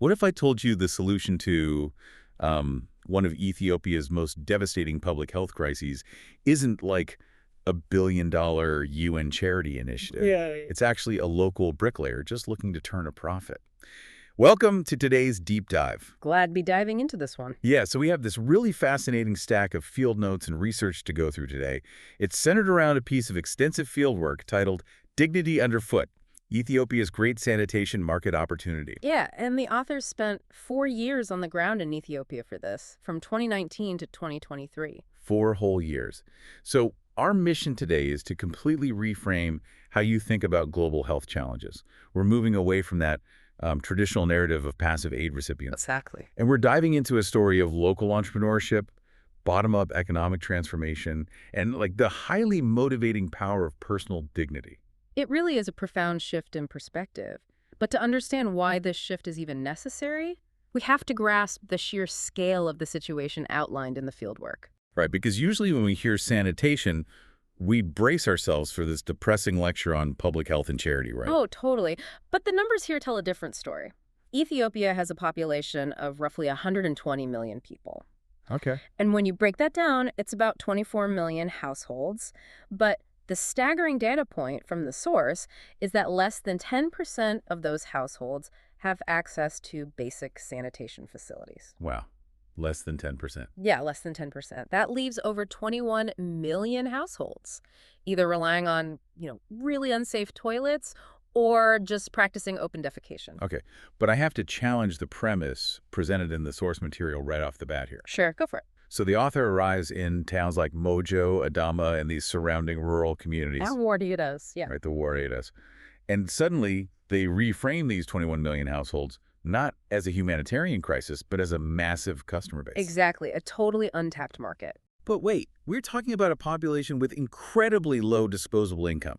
What if I told you the solution to one of Ethiopia's most devastating public health crises isn't like a $1 billion UN charity initiative? Yeah. It's actually a local bricklayer just looking to turn a profit. Welcome to today's deep dive. Glad to be diving into this one. Yeah, so we have this really fascinating stack of field notes and research to go through today. It's centered around a piece of extensive fieldwork titled Dignity Underfoot, Ethiopia's Great Sanitation Market Opportunity. Yeah, and the authors spent 4 years on the ground in Ethiopia for this, from 2019 to 2023. 4 whole years. So our mission today is to completely reframe how you think about global health challenges. We're moving away from that traditional narrative of passive aid recipients. Exactly. And we're diving into a story of local entrepreneurship, bottom-up economic transformation, and like the highly motivating power of personal dignity. It really is a profound shift in perspective. But to understand why this shift is even necessary, we have to grasp the sheer scale of the situation outlined in the fieldwork. Right, because usually when we hear sanitation, we brace ourselves for this depressing lecture on public health and charity, right? Oh, totally. But the numbers here tell a different story. Ethiopia has a population of roughly 120 million people. Okay. And when you break that down, it's about 24 million households. But the staggering data point from the source is that less than 10% of those households have access to basic sanitation facilities. Wow. Less than 10%. Yeah, less than 10%. That leaves over 21 million households, either relying on, really unsafe toilets or just practicing open defecation. Okay, but I have to challenge the premise presented in the source material right off the bat here. Sure, go for it. So the author arrives in towns like Modjo, Adama, and these surrounding rural communities. And Warriors, yeah. Right, the Warriors. And suddenly they reframe these 21 million households not as a humanitarian crisis, but as a massive customer base. Exactly, a totally untapped market. But wait, we're talking about a population with incredibly low disposable income.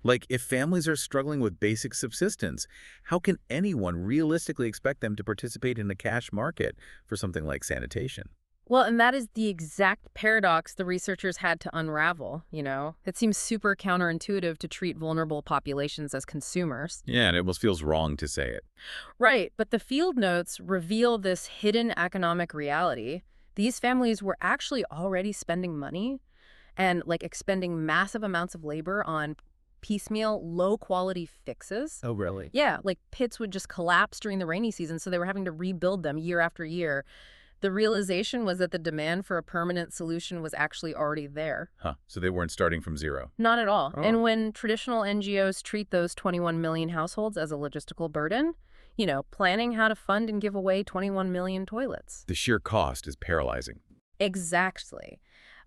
Like, if families are struggling with basic subsistence, how can anyone realistically expect them to participate in a cash market for something like sanitation? Well, and that is the exact paradox the researchers had to unravel, It seems super counterintuitive to treat vulnerable populations as consumers. Yeah, and it almost feels wrong to say it. Right, but the field notes reveal this hidden economic reality. These families were actually already spending money and, expending massive amounts of labor on piecemeal, low-quality fixes. Oh, really? Yeah, pits would just collapse during the rainy season, so they were having to rebuild them year after year. The realization was that the demand for a permanent solution was actually already there. Huh, so they weren't starting from zero? Not at all. Oh. And when traditional NGOs treat those 21 million households as a logistical burden, planning how to fund and give away 21 million toilets. The sheer cost is paralyzing. Exactly.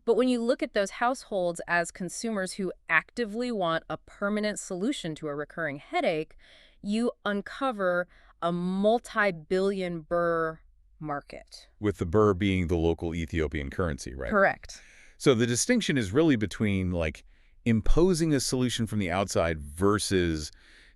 But when you look at those households as consumers who actively want a permanent solution to a recurring headache, you uncover a multi-billion-birr market. With the birr being the local Ethiopian currency, right? Correct. So the distinction is really between, imposing a solution from the outside versus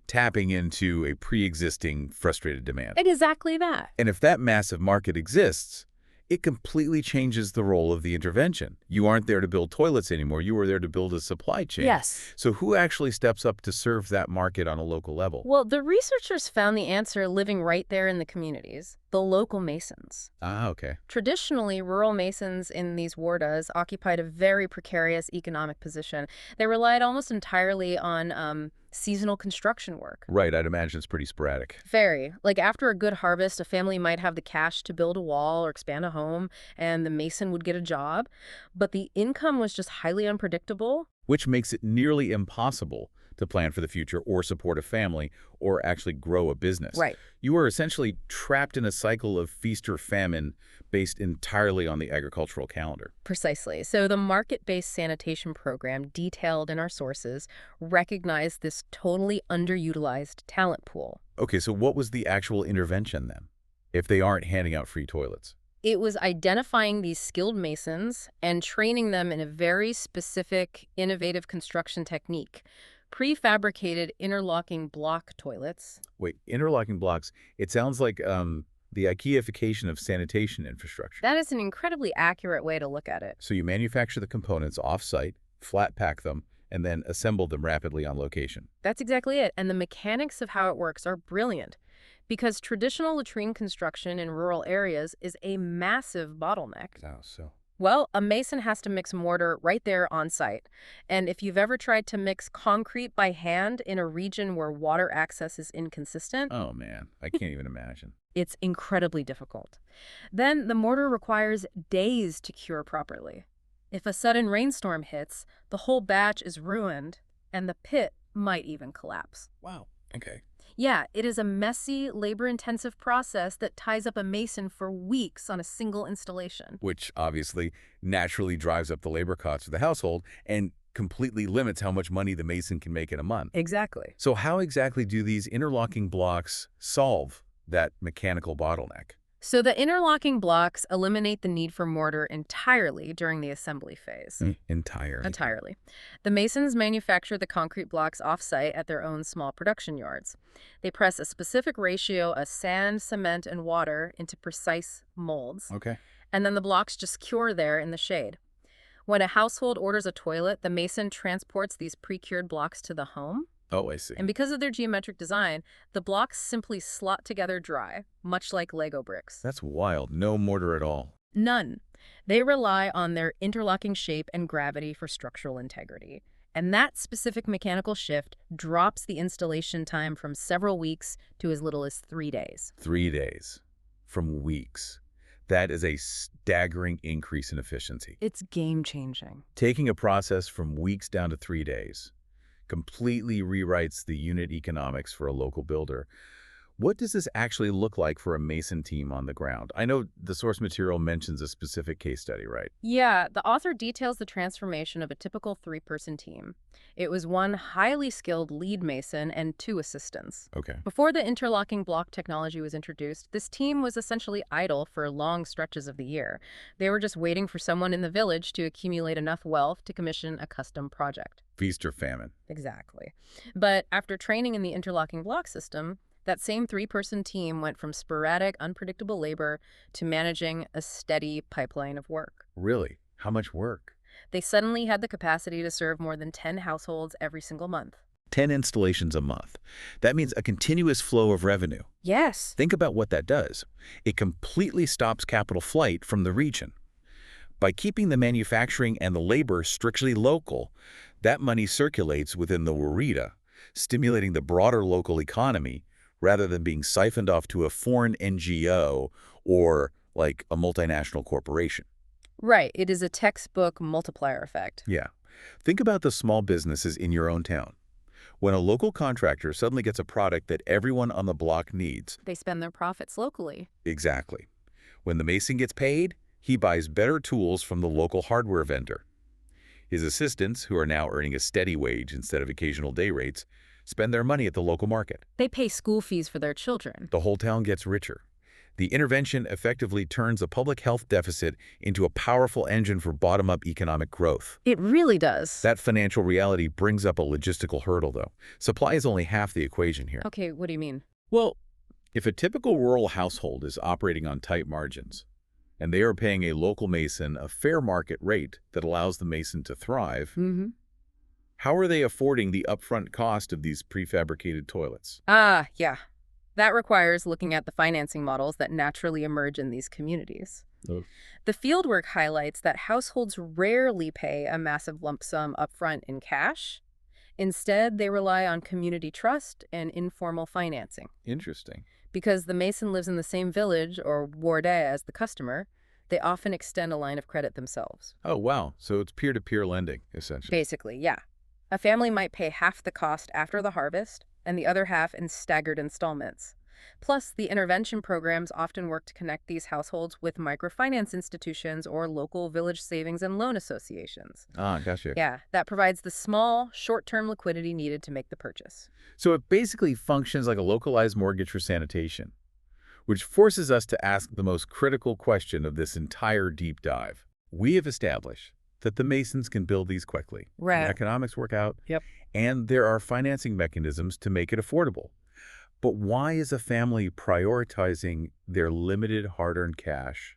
tapping into a pre-existing frustrated demand. Exactly that. And if that massive market exists, it completely changes the role of the intervention. You aren't there to build toilets anymore. You are there to build a supply chain. Yes. So who actually steps up to serve that market on a local level? Well, the researchers found the answer living right there in the communities, the local masons. Ah, okay. Traditionally, rural masons in these wardas occupied a very precarious economic position. They relied almost entirely on seasonal construction work. Right, I'd imagine it's pretty sporadic. Very. After a good harvest, a family might have the cash to build a wall or expand a home, and the mason would get a job. But the income was just highly unpredictable. Which makes it nearly impossible to plan for the future or support a family or actually grow a business. Right. You are essentially trapped in a cycle of feast or famine based entirely on the agricultural calendar. Precisely. So the market-based sanitation program detailed in our sources recognized this totally underutilized talent pool. Okay, so what was the actual intervention then, if they aren't handing out free toilets? It was identifying these skilled masons and training them in a very specific, innovative construction technique. Prefabricated interlocking block toilets. Wait, interlocking blocks, it sounds like the IKEAification of sanitation infrastructure. That is an incredibly accurate way to look at it. So you manufacture the components off-site, flat pack them, and then assemble them rapidly on location. That's exactly it. And the mechanics of how it works are brilliant. because traditional latrine construction in rural areas is a massive bottleneck. Oh, so. Well, a mason has to mix mortar right there on site. And if you've ever tried to mix concrete by hand in a region where water access is inconsistent, Oh, man. I can't even imagine. it's incredibly difficult. Then the mortar requires days to cure properly. If a sudden rainstorm hits, the whole batch is ruined, and the pit might even collapse. Wow. Okay. Yeah, it is a messy, labor-intensive process that ties up a mason for weeks on a single installation. Which obviously naturally drives up the labor costs of the household and completely limits how much money the mason can make in a month. Exactly. So how exactly do these interlocking blocks solve that mechanical bottleneck? So the interlocking blocks eliminate the need for mortar entirely during the assembly phase. Entirely. The masons manufacture the concrete blocks off-site at their own small production yards. They press a specific ratio of sand, cement, and water into precise molds. Okay. And then the blocks just cure there in the shade. When a household orders a toilet, the mason transports these pre-cured blocks to the home. Oh, I see. And because of their geometric design, the blocks simply slot together dry, much like Lego bricks. That's wild. No mortar at all. None. They rely on their interlocking shape and gravity for structural integrity. And that specific mechanical shift drops the installation time from several weeks to as little as 3 days. 3 days. From weeks. That is a staggering increase in efficiency. It's game-changing. Taking a process from weeks down to 3 days completely rewrites the unit economics for a local builder. What does this actually look like for a mason team on the ground? I know the source material mentions a specific case study, right? Yeah, the author details the transformation of a typical 3-person team. It was one highly skilled lead mason and 2 assistants. Okay. Before the interlocking block technology was introduced, this team was essentially idle for long stretches of the year. They were just waiting for someone in the village to accumulate enough wealth to commission a custom project. Feast or famine. Exactly. But after training in the interlocking block system, that same 3-person team went from sporadic, unpredictable labor to managing a steady pipeline of work. Really? How much work? They suddenly had the capacity to serve more than 10 households every single month. 10 installations a month. That means a continuous flow of revenue. Yes. Think about what that does. It completely stops capital flight from the region. By keeping the manufacturing and the labor strictly local, that money circulates within the woreda, stimulating the broader local economy rather than being siphoned off to a foreign NGO or, like, a multinational corporation. Right. It is a textbook multiplier effect. Yeah. Think about the small businesses in your own town. When a local contractor suddenly gets a product that everyone on the block needs. They spend their profits locally. Exactly. When the mason gets paid, he buys better tools from the local hardware vendor. His assistants, who are now earning a steady wage instead of occasional day rates, spend their money at the local market. They pay school fees for their children. The whole town gets richer. The intervention effectively turns a public health deficit into a powerful engine for bottom-up economic growth. It really does. That financial reality brings up a logistical hurdle, though. Supply is only half the equation here. Okay, what do you mean? Well, if a typical rural household is operating on tight margins, and they are paying a local mason a fair market rate that allows the mason to thrive, how are they affording the upfront cost of these prefabricated toilets? Yeah. That requires looking at the financing models that naturally emerge in these communities. Oh. The fieldwork highlights that households rarely pay a massive lump sum upfront in cash. Instead, they rely on community trust and informal financing. Interesting. Because the mason lives in the same village or ward as the customer, they often extend a line of credit themselves. Oh, wow. So it's peer-to-peer lending, essentially. Basically, yeah. A family might pay half the cost after the harvest and the other half in staggered installments. Plus, the intervention programs often work to connect these households with microfinance institutions or local village savings and loan associations. Gotcha. Yeah, that provides the small, short-term liquidity needed to make the purchase. So it basically functions like a localized mortgage for sanitation, which forces us to ask the most critical question of this entire deep dive. We have established that the masons can build these quickly. Right. The economics work out. Yep. And there are financing mechanisms to make it affordable. But why is a family prioritizing their limited hard-earned cash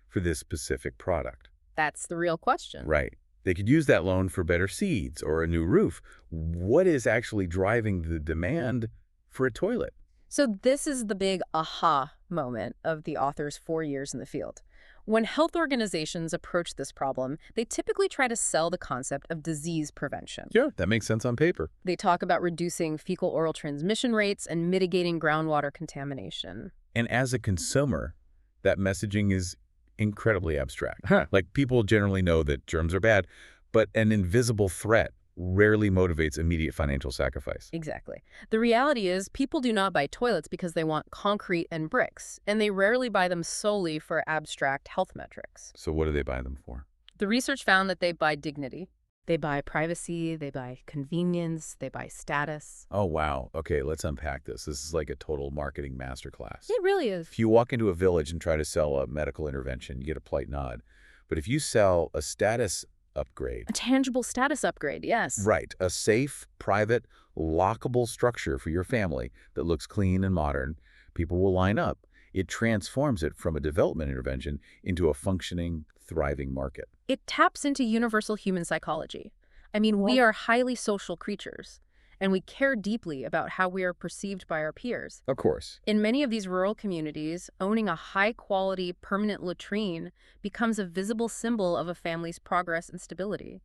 for this specific product? That's the real question. Right. They could use that loan for better seeds or a new roof. What is actually driving the demand for a toilet? So this is the big aha moment of the author's 4 years in the field. When health organizations approach this problem, they typically try to sell the concept of disease prevention. Yeah, that makes sense on paper. They talk about reducing fecal-oral transmission rates and mitigating groundwater contamination. And as a consumer, that messaging is incredibly abstract. Huh. Like, people generally know that germs are bad, but an invisible threat rarely motivates immediate financial sacrifice. Exactly. The reality is people do not buy toilets because they want concrete and bricks, and they rarely buy them solely for abstract health metrics. So what do they buy them for? The research found that they buy dignity. They buy privacy, they buy convenience, they buy status. Oh, wow. Okay, let's unpack this. This is like a total marketing masterclass. It really is. If you walk into a village and try to sell a medical intervention, you get a polite nod. But if you sell a status upgrade, A tangible status upgrade, yes. right, a safe, private, lockable structure for your family that looks clean and modern, people will line up. It transforms it from a development intervention into a functioning, thriving market. It taps into universal human psychology. I mean, we are highly social creatures, and we care deeply about how we are perceived by our peers. Of course. In many of these rural communities, owning a high-quality, permanent latrine becomes a visible symbol of a family's progress and stability.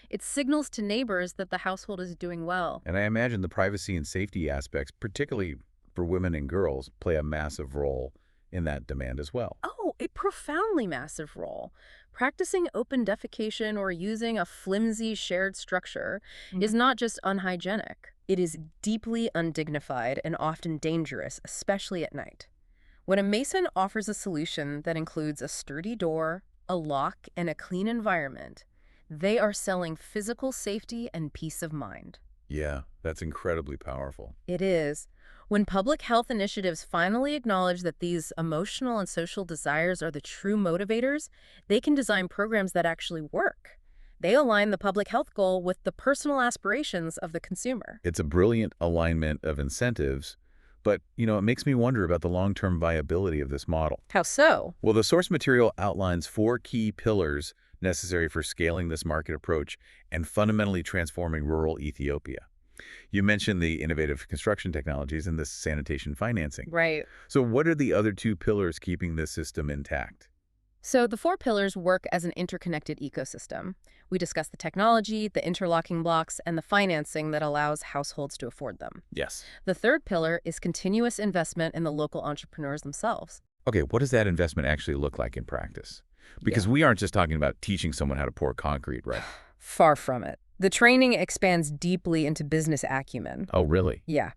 It signals to neighbors that the household is doing well. And I imagine the privacy and safety aspects, particularly for women and girls, play a massive role in that demand as well. Oh, a profoundly massive role. Practicing open defecation or using a flimsy shared structure is not just unhygienic. It is deeply undignified and often dangerous, especially at night. When a mason offers a solution that includes a sturdy door, a lock, and a clean environment, they are selling physical safety and peace of mind. Yeah, that's incredibly powerful. It is. When public health initiatives finally acknowledge that these emotional and social desires are the true motivators, they can design programs that actually work. They align the public health goal with the personal aspirations of the consumer. It's a brilliant alignment of incentives, but, it makes me wonder about the long-term viability of this model. How so? Well, the source material outlines 4 key pillars necessary for scaling this market approach and fundamentally transforming rural Ethiopia. You mentioned the innovative construction technologies and the sanitation financing. Right. So what are the other 2 pillars keeping this system intact? So the 4 pillars work as an interconnected ecosystem. We discuss the technology, the interlocking blocks, and the financing that allows households to afford them. Yes. The 3rd pillar is continuous investment in the local entrepreneurs themselves. Okay, what does that investment actually look like in practice? Because we aren't just talking about teaching someone how to pour concrete, right? Far from it. The training expands deeply into business acumen. Oh, really? Yeah.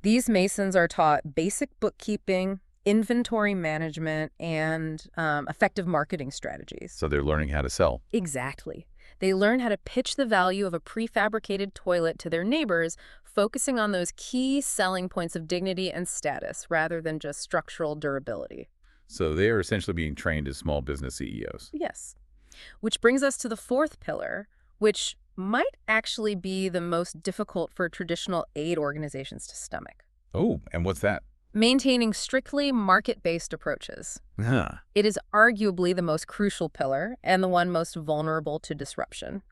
These masons are taught basic bookkeeping, inventory management, and effective marketing strategies. So they're learning how to sell. Exactly. They learn how to pitch the value of a prefabricated toilet to their neighbors, focusing on those key selling points of dignity and status rather than just structural durability. So they are essentially being trained as small business CEOs. Yes. Which brings us to the 4th pillar, which might actually be the most difficult for traditional aid organizations to stomach. Oh, and what's that? Maintaining strictly market-based approaches. Huh. It is arguably the most crucial pillar and the one most vulnerable to disruption.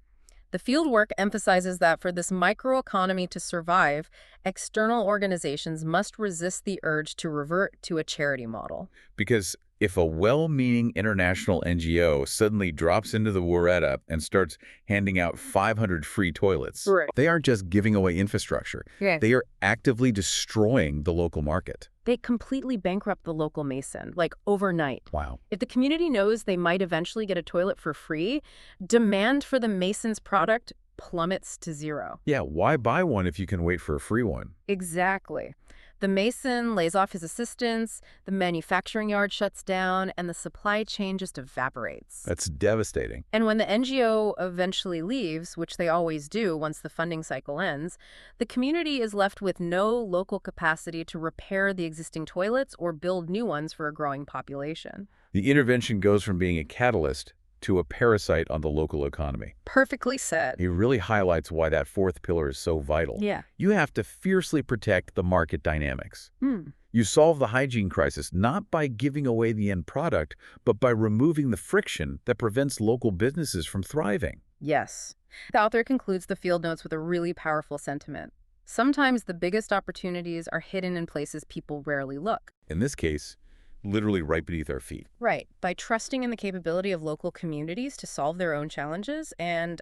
The fieldwork emphasizes that for this microeconomy to survive, external organizations must resist the urge to revert to a charity model. Because if a well-meaning international NGO suddenly drops into the Waretta and starts handing out 500 free toilets, Right. they aren't just giving away infrastructure. Yeah. They are actively destroying the local market. They completely bankrupt the local mason, like overnight. Wow. If the community knows they might eventually get a toilet for free, demand for the mason's product plummets to 0. Yeah, why buy one if you can wait for a free one? Exactly. The mason lays off his assistants, the manufacturing yard shuts down, and the supply chain just evaporates. That's devastating. And when the NGO eventually leaves, which they always do once the funding cycle ends, the community is left with no local capacity to repair the existing toilets or build new ones for a growing population. The intervention goes from being a catalyst to a parasite on the local economy. Perfectly said. It really highlights why that 4th pillar is so vital. Yeah. You have to fiercely protect the market dynamics. Hmm. You solve the hygiene crisis not by giving away the end product, but by removing the friction that prevents local businesses from thriving. Yes. The author concludes the field notes with a really powerful sentiment. Sometimes the biggest opportunities are hidden in places people rarely look. In this case, literally right beneath our feet. Right. By trusting in the capability of local communities to solve their own challenges and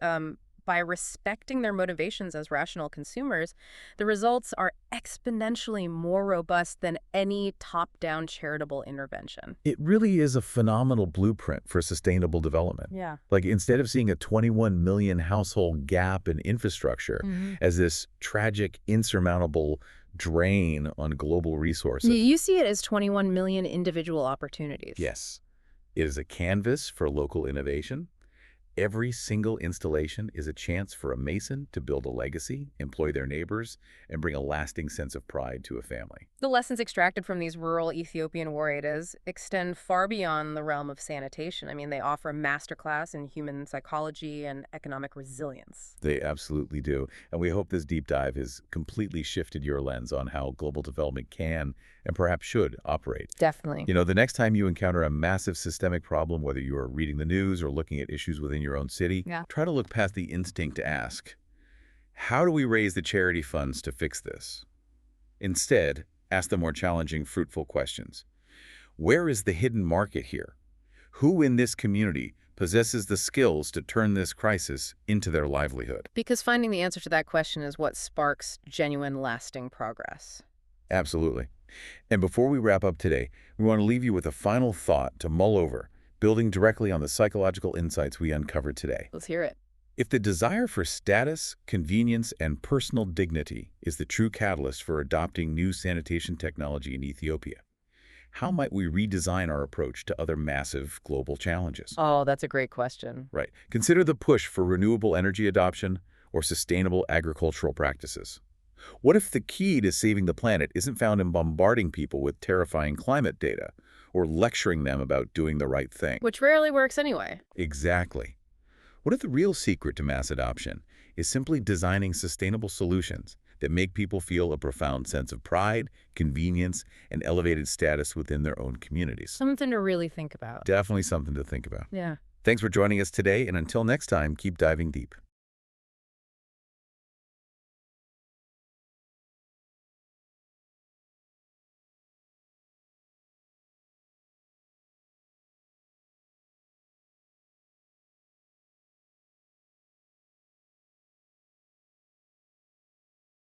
by respecting their motivations as rational consumers, the results are exponentially more robust than any top-down charitable intervention. It really is a phenomenal blueprint for sustainable development. Yeah. Like, instead of seeing a 21 million household gap in infrastructure as this tragic, insurmountable drain on global resources. You see it as 21 million individual opportunities. Yes, it is a canvas for local innovation. Every single installation is a chance for a mason to build a legacy, employ their neighbors, and bring a lasting sense of pride to a family. The lessons extracted from these rural Ethiopian warriors extend far beyond the realm of sanitation. I mean, they offer a masterclass in human psychology and economic resilience. They absolutely do. And we hope this deep dive has completely shifted your lens on how global development can and perhaps should operate. Definitely. You know, the next time you encounter a massive systemic problem, whether you are reading the news or looking at issues within your own city, try to look past the instinct to ask, how do we raise the charity funds to fix this? Instead, ask the more challenging, fruitful questions. Where is the hidden market here? Who in this community possesses the skills to turn this crisis into their livelihood? Because finding the answer to that question is what sparks genuine, lasting progress. Absolutely. And before we wrap up today, we want to leave you with a final thought to mull over, building directly on the psychological insights we uncovered today. Let's hear it. If the desire for status, convenience, and personal dignity is the true catalyst for adopting new sanitation technology in Ethiopia, how might we redesign our approach to other massive global challenges? Oh, that's a great question. Right. Consider the push for renewable energy adoption or sustainable agricultural practices. What if the key to saving the planet isn't found in bombarding people with terrifying climate data or lecturing them about doing the right thing? Which rarely works anyway. Exactly. What if the real secret to mass adoption is simply designing sustainable solutions that make people feel a profound sense of pride, convenience, and elevated status within their own communities? Something to really think about. Definitely something to think about. Yeah. Thanks for joining us today, and until next time, keep diving deep.